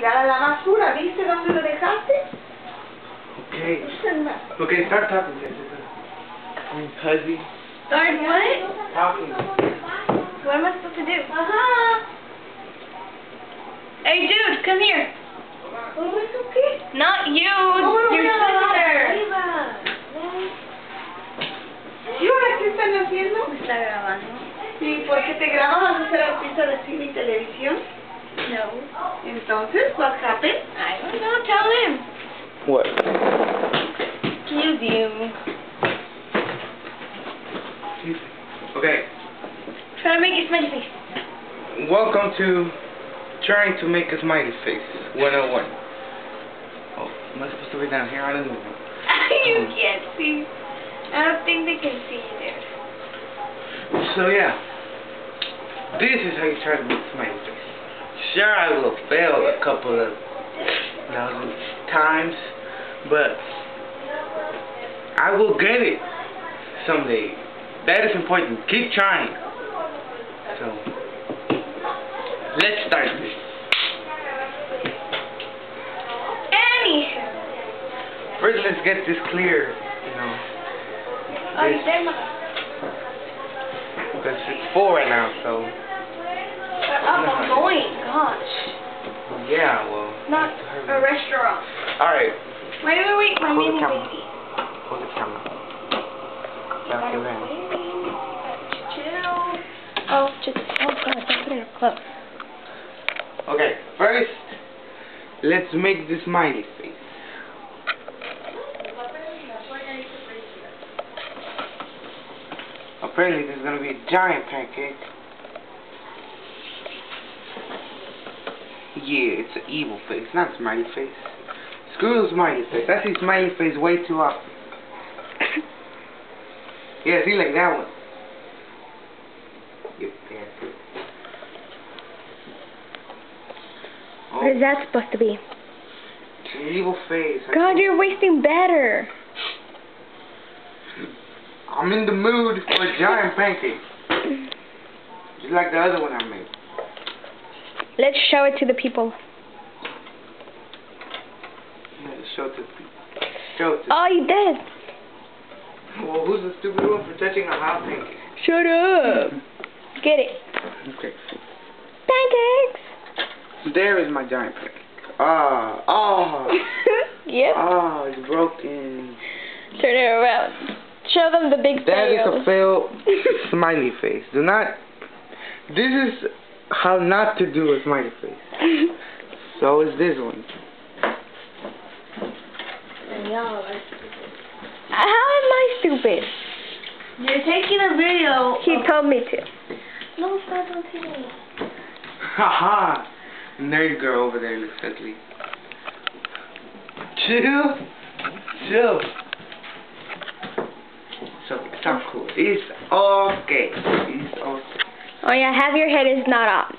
tirar a la basura. ¿Viste dónde lo dejaste? Okay. Okay, start talking, guys. Huzzy. Start what? Talking. What am I supposed to do? Hey, dude, come here. Not you, your sister. ¿Y ahora qué están haciendo? Me está grabando. ¿Y por qué te grabas? ¿Vas a hacer artista de cine y televisión? No. Entonces, what happened? I don't know. Tell him. What? Excuse you. Okay. Try to make a smiley face. Welcome to Trying to Make a Smiley Face 101. Oh, am I supposed to be down here? I don't know. You can't see. I don't think they can see you there. So yeah, this is how you try to make a smiley face. Sure, I will fail a couple of thousand times, but I will get it someday. That is important. Keep trying. So let's start this. Anywho. First, let's get this clear. You know, Oh, this, you said because it's 4 right now. So I'm going. Gosh. yeah, well. Not a restaurant. All right. Wait. My Hold the mini camera. baby. Hold the camera. Back your hand. Chill. Oh, God, don't put it up close. Okay, first, let's make the smiley face. Apparently, there's gonna be a giant pancake. Yeah, it's an evil face, not a smiley face. Screw the smiley face. I see smiley face way too often. Yeah, see, like that one. You bastard. What is that supposed to be? It's an evil face. God, you're wasting batter. I'm in the mood for a giant pancake. Just like the other one I made. Let's show it to the people. Yeah, show it to people. Show it to Oh, you did. Well, who's the stupid one for touching a hot pancake? Shut up. Get it. Okay. Pancakes. There is my giant pancake. Yep. It's broken. Turn it around. Show them the big That is fail. a fail smiley face. Do not. This is how not to do a smiley face. So is this one. How am I stupid? You're taking a video. He told me to. No, stop, don't take it. Haha. Nerd girl over there looks ugly. Chill. So it's not cool. It's okay. Oh yeah, half your head is not on.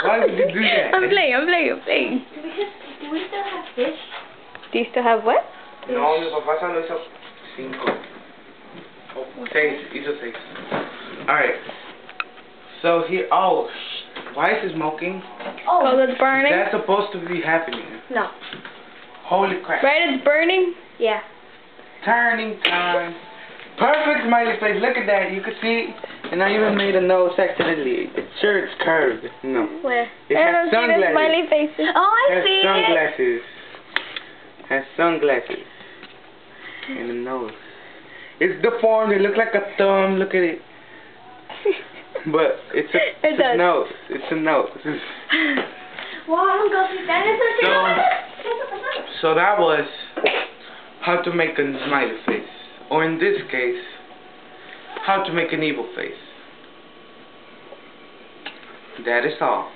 Why would you do that? I'm playing. Do we still have fish? Do you still have what? No, mi papá solo hizo 5. Oh, 6. Hizo 6. Alright. So here, why is it smoking? Oh, it's burning? That's supposed to be happening. No. Holy crap. Right, it's burning? Yeah. Turning time. Perfect smiley face. Look at that. You can see. And I even made a nose accidentally. Sure, it's curved. No. Where? It I has don't see the sunglasses. smiley faces. Oh, I Has see sunglasses. Has sunglasses. And a nose. It's deformed. It looks like a thumb. Look at it. But it's a nose. It's a nose. So that was how to make a smiley face. Or in this case, how to make an evil face. That is all.